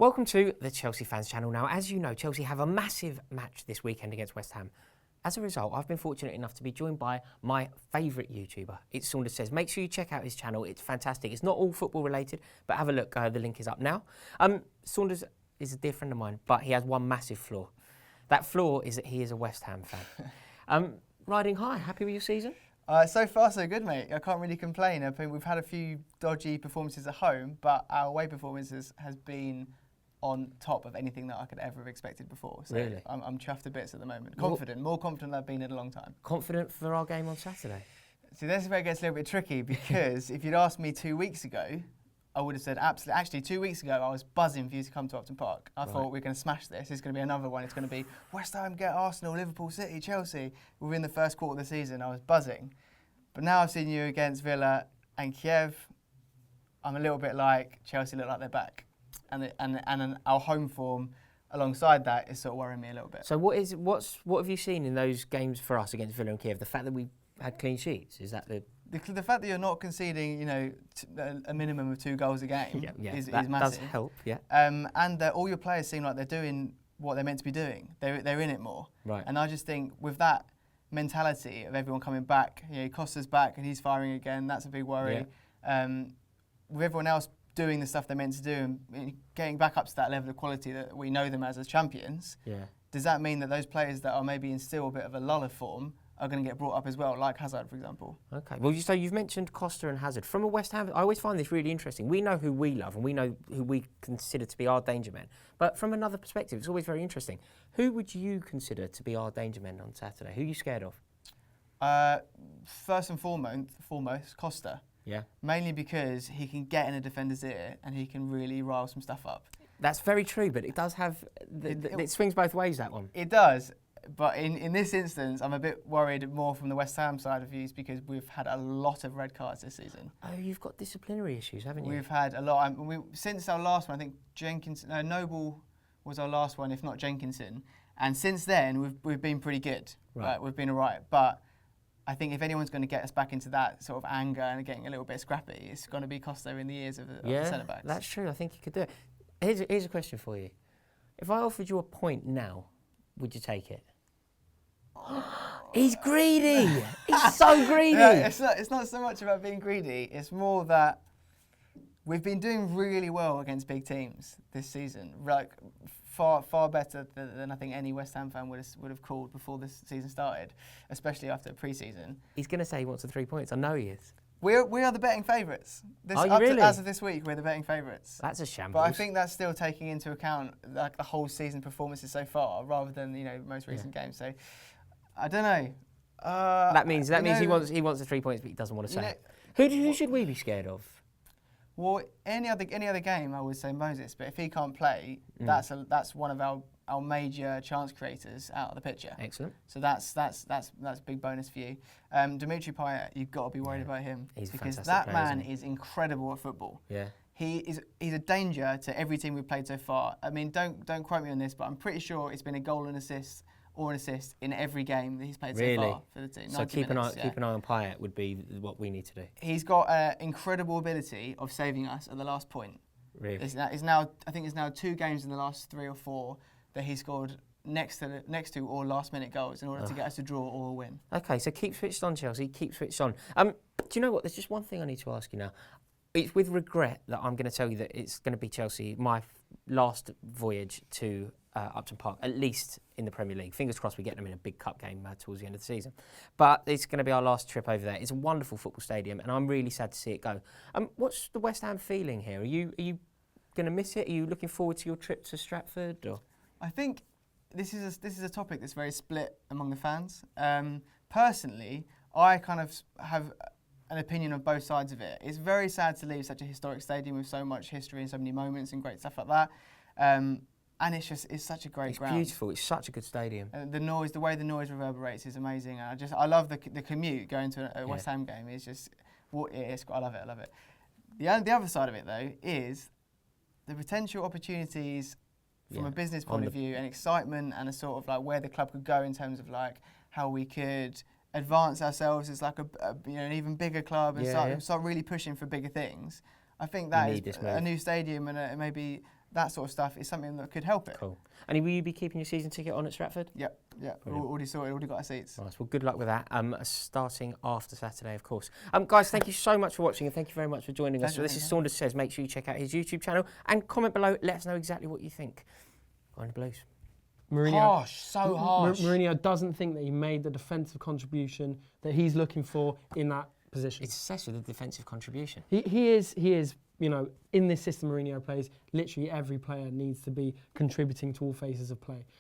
Welcome to the Chelsea Fans Channel. Now, as you know, Chelsea have a massive match this weekend against West Ham. As a result, I've been fortunate enough to be joined by my favourite YouTuber. It's Saunders Says. Make sure you check out his channel. It's fantastic. It's not all football related, but have a look. The link is up now. Saunders is a dear friend of mine, but he has one massive flaw. That flaw is that he is a West Ham fan. Riding high. Happy with your season? So far, so good, mate. I can't really complain. I think we've had a few dodgy performances at home, but our away performances has been on top of anything that I could ever have expected before. So really? I'm chuffed to bits at the moment. Confident, more confident than I've been in a long time. Confident for our game on Saturday? See, this is where it gets a little bit tricky because if you'd asked me 2 weeks ago, I would have said absolutely. Actually, 2 weeks ago, I was buzzing for you to come to Upton Park. I thought we're going to smash this. It's going to be another one. It's going to be West Ham get Arsenal, Liverpool, City, Chelsea. Within the first quarter of the season, I was buzzing. But now I've seen you against Villa and Kiev. I'm a little bit like Chelsea look like they're back. And our home form alongside that is sort of worrying me a little bit. So what have you seen in those games for us against Villa and Kiev? The fact that we had clean sheets, is that the fact that you're not conceding, a minimum of 2 goals a game is that massive. Does help, yeah. And that all your players seem like they're doing what they're meant to be doing. They're in it more. Right. And I just think with that mentality of everyone coming back, Costa's back and he's firing again. That's a big worry. Yeah. With everyone else doing the stuff they're meant to do and getting back up to that level of quality that we know them as champions, does that mean that those players that are maybe in still a bit of a lull of form are going to get brought up as well, like Hazard, for example? Okay. Well, so you've mentioned Costa and Hazard. From a West Ham, I always find this really interesting. We know who we love and we know who we consider to be our danger men. But from another perspective, it's always very interesting. Who would you consider to be our danger men on Saturday? Who are you scared of? First and foremost, Costa. Yeah. Mainly because he can get in a defender's ear and he can really rile some stuff up. That's very true, but it does have... It swings both ways, that one. It does. But in this instance, I'm a bit worried more from the West Ham side of views because we've had a lot of red cards this season. Oh, you've got disciplinary issues, haven't you? We've had a lot. Since our last one, I think Noble was our last one, if not Jenkinson. And since then, we've been pretty good. Right. We've been all right. But I think if anyone's going to get us back into that sort of anger and getting a little bit scrappy, it's going to be Costa in the ears of the centre-backs. That's true. I think you could do it. Here's a question for you. If I offered you a point now, would you take it? He's greedy. He's so greedy. Yeah, it's not so much about being greedy. It's more that we've been doing really well against big teams this season. Like far better than I think any West Ham fan would have called before this season started, especially after pre-season. He's going to say he wants the 3 points. I know he is. We are the betting favourites. Are you really? As of this week, we're the betting favourites. That's a shambles. But I think that's still taking into account like the whole season performances so far, rather than most recent games. So I don't know. That means he wants the 3 points, but he doesn't want to say it. Who should we be scared of? Well, any other game, I would say Moses. But if he can't play, that's one of our major chance creators out of the picture. Excellent. So that's a big bonus for you. Dimitri Payet, you've got to be worried about him because that man is incredible at football. Yeah. He's a danger to every team we've played so far. I mean, don't quote me on this, but I'm pretty sure it's been a goal and assist or an assist in every game that he's played so far for the team. So keep an eye on Payet would be what we need to do. He's got an incredible ability of saving us at the last point. Really? I think it's now 2 games in the last 3 or 4 that he scored next to or last minute goals in order to get us a draw or a win. Okay, so keep switched on, Chelsea. Keep switched on. Do you know what? There's just one thing I need to ask you now. It's with regret that I'm going to tell you that it's going to be Chelsea, my last voyage to Upton Park, at least in the Premier League. Fingers crossed we get them in a big cup game towards the end of the season. But it's going to be our last trip over there. It's a wonderful football stadium, and I'm really sad to see it go. What's the West Ham feeling here? Are you going to miss it? Are you looking forward to your trip to Stratford? Or? I think this is a topic that's very split among the fans. Personally, I kind of have an opinion of both sides of it. It's very sad to leave such a historic stadium with so much history and so many moments and great stuff like that. And it's such a great ground. It's beautiful. It's such a good stadium. The way the noise reverberates is amazing. And I love the commute going to a West Ham game. It's just, I love it. The other side of it though is the potential opportunities from a business point of view and excitement and a sort of like where the club could go in terms of like how we could advance ourselves as like an even bigger club and start really pushing for bigger things. I think that is a new stadium and maybe that sort of stuff is something that could help it. Cool. And will you be keeping your season ticket on at Stratford? Yep. Already sorted, already got our seats. Nice. Well, good luck with that. Starting after Saturday, of course. Guys, thank you so much for watching, and thank you very much for joining us. So this is Saunders Says. Make sure you check out his YouTube channel and comment below. Let us know exactly what you think. Go on the Blues. Mourinho, So harsh. Mourinho doesn't think that he made the defensive contribution that he's looking for in that position. It's obsessed with the defensive contribution. He is, you know, in this system Mourinho plays, literally every player needs to be contributing to all phases of play.